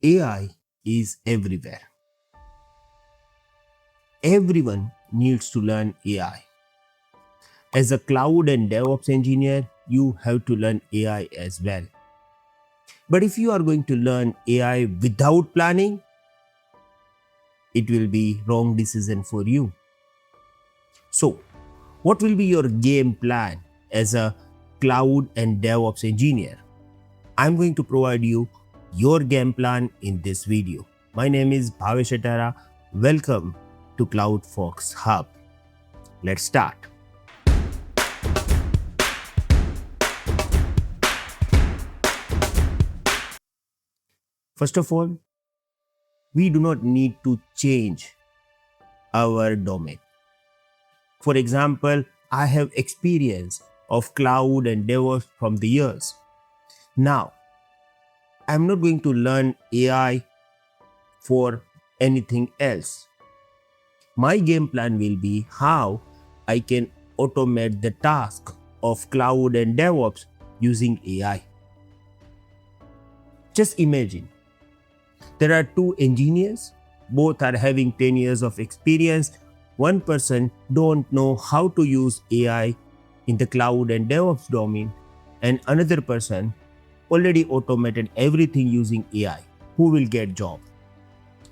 AI is everywhere. Everyone needs to learn AI. As a cloud and DevOps engineer, you have to learn AI as well. But if you are going to learn AI without planning, it will be wrong decision for you. So, what will be your game plan as a cloud and DevOps engineer? I'm going to provide you your game plan in this video. My name is Bhavesh Atara. Welcome to Cloud Fox Hub. Let's start. First of all, we do not need to change our domain. For example, I have experience of cloud and DevOps from the years. Now, I'm not going to learn AI for anything else. My game plan will be how I can automate the task of cloud and DevOps using AI. Just imagine, there are two engineers, both are having 10 years of experience. One person don't know how to use AI in the cloud and DevOps domain, and another person already automated everything using AI. Who will get job?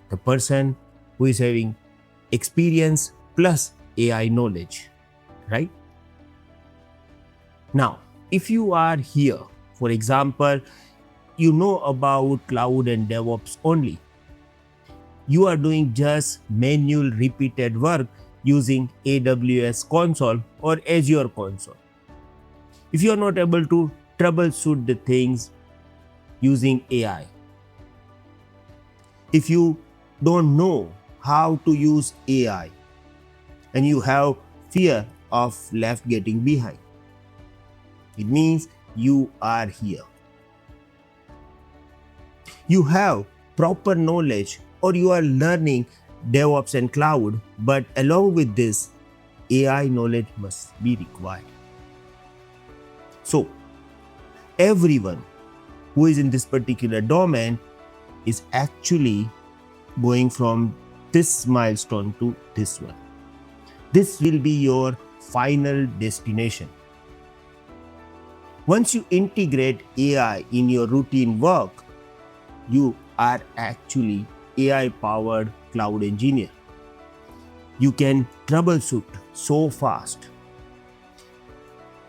The person who is having experience plus AI knowledge, right? Now, if you are here, for example, you know about cloud and DevOps only. You are doing just manual repeated work using AWS console or Azure console. If you are not able to troubleshoot the things using AI, if you don't know how to use AI and you have fear of left getting behind, it means you are here. You have proper knowledge or you are learning DevOps and cloud, but along with this, AI knowledge must be required. So, everyone who is in this particular domain is actually going from this milestone to this one. This will be your final destination. Once you integrate AI in your routine work, you are actually AI-powered cloud engineer. You can troubleshoot so fast.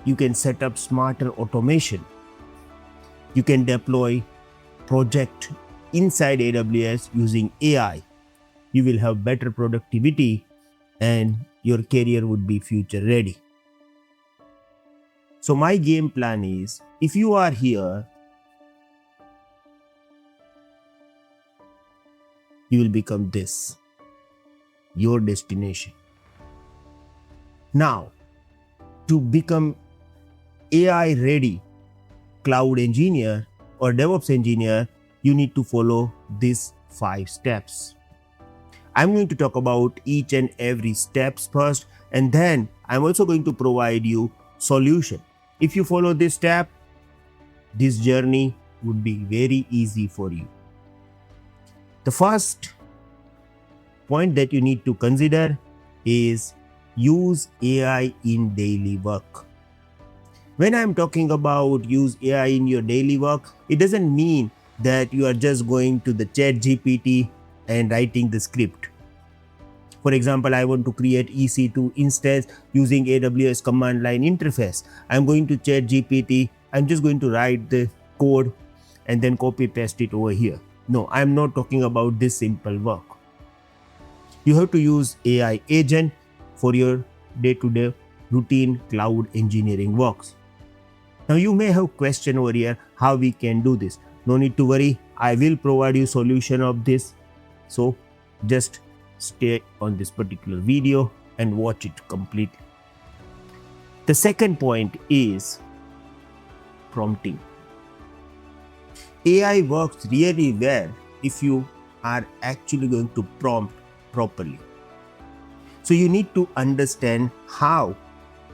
You can set up smarter automation. You can deploy project inside AWS using AI. You will have better productivity and your career would be future ready. So my game plan is, if you are here, you will become this, your destination. Now, to become AI ready cloud engineer or DevOps engineer, you need to follow these 5 steps. I'm going to talk about each and every steps first, and then I'm also going to provide you solution. If you follow this step, this journey would be very easy for you. The first point that you need to consider is use AI in daily work. When I'm talking about use AI in your daily work, it doesn't mean that you are just going to the ChatGPT and writing the script. For example, I want to create EC2 instance using AWS command line interface. I'm going to ChatGPT. I'm just going to write the code and then copy paste it over here. No, I'm not talking about this simple work. You have to use AI agent for your day-to-day routine cloud engineering works. Now you may have question over here how we can do this. No need to worry, I will provide you solution of this. So just stay on this particular video and watch it completely. The second point is prompting. AI works really well if you are actually going to prompt properly. So you need to understand how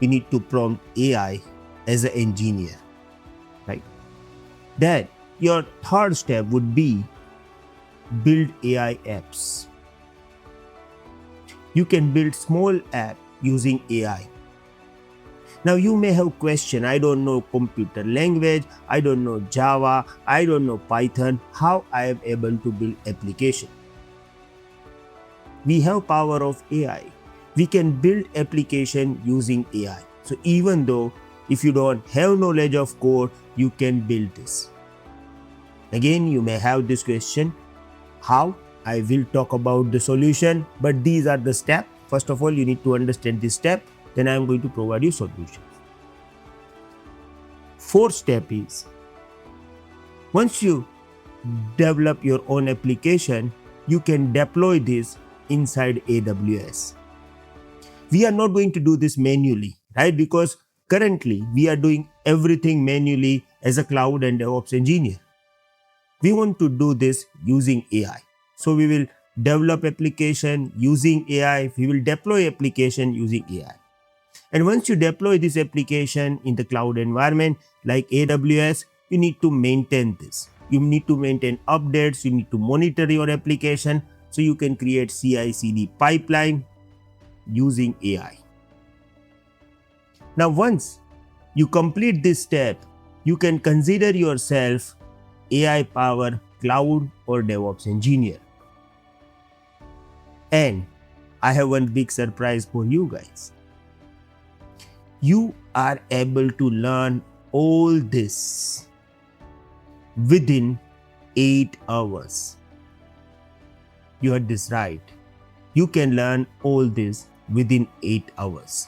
you need to prompt AI as an engineer, right? Then your third step would be build AI apps. You can build small app using AI. Now you may have question, I don't know computer language, I don't know Java, I don't know Python, how I am able to build application? We have power of AI. We can build application using AI. So even though if you don't have knowledge of code, you can build this. Again, you may have this question, how? I will talk about the solution, but these are the steps. First of all, you need to understand this step, then I am going to provide you solutions. Fourth step is, once you develop your own application, you can deploy this inside AWS. We are not going to do this manually, right? Because currently we are doing everything manually as a cloud and DevOps engineer. We want to do this using AI. So we will develop application using AI. We will deploy application using AI. And once you deploy this application in the cloud environment like AWS, you need to maintain this. You need to maintain updates. You need to monitor your application. So you can create CI/CD pipeline using AI. Now once you complete this step, you can consider yourself AI-powered cloud or DevOps engineer. And I have one big surprise for you guys. You are able to learn all this within 8 hours. You heard this right. You can learn all this within 8 hours.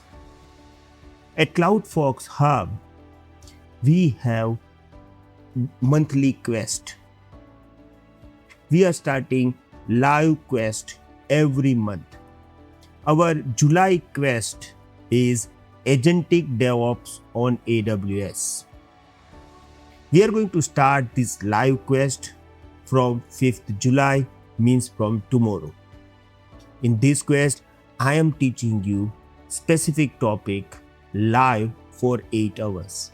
At CloudFox Hub, we have monthly quest. We are starting live quest every month. Our July quest is Agentic DevOps on AWS. We are going to start this live quest from 5th July, means from tomorrow. In this quest, I am teaching you specific topic live for 8 hours.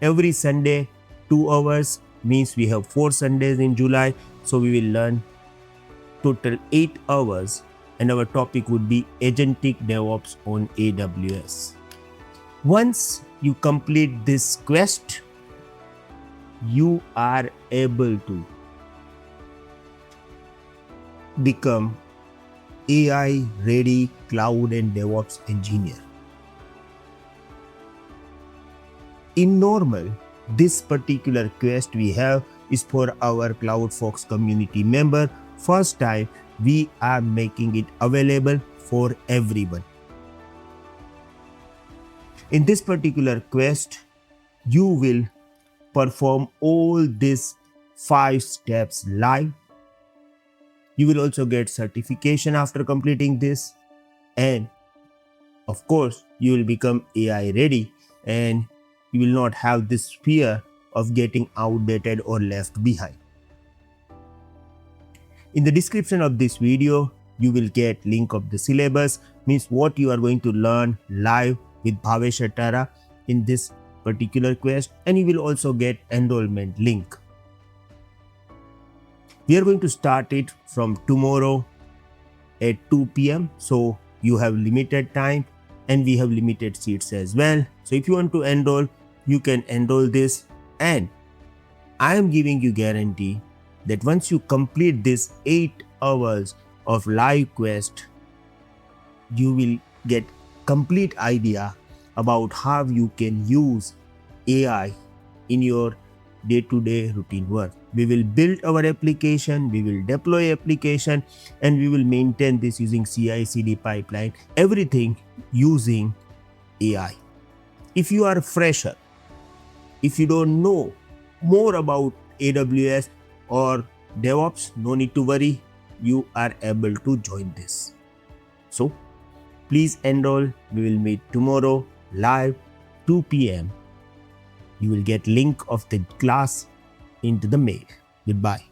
Every Sunday, 2 hours, means we have 4 Sundays in July. So we will learn total 8 hours and our topic would be Agentic DevOps on AWS. Once you complete this quest, you are able to become AI ready cloud and DevOps engineer. In normal, this particular quest we have is for our CloudFox community member. First time we are making it available for everyone. In this particular quest, you will perform all these 5 steps live. You will also get certification after completing this, and of course you will become AI ready and you will not have this fear of getting outdated or left behind. In the description of this video, you will get link of the syllabus, means what you are going to learn live with Bhavesh Attara in this particular quest, and you will also get enrollment link. We are going to start it from tomorrow at 2 p.m. So you have limited time and we have limited seats as well. So if you want to enroll, you can enroll this, and I am giving you guarantee that once you complete this 8 hours of live quest, you will get complete idea about how you can use AI in your day-to-day routine work. We will build our application, we will deploy application, and we will maintain this using CI/CD pipeline, everything using AI. If you are a fresher, if you don't know more about AWS or DevOps, no need to worry, you are able to join this. So please enroll. We will meet tomorrow live 2 p.m. You will get link of the class into the mail. Goodbye.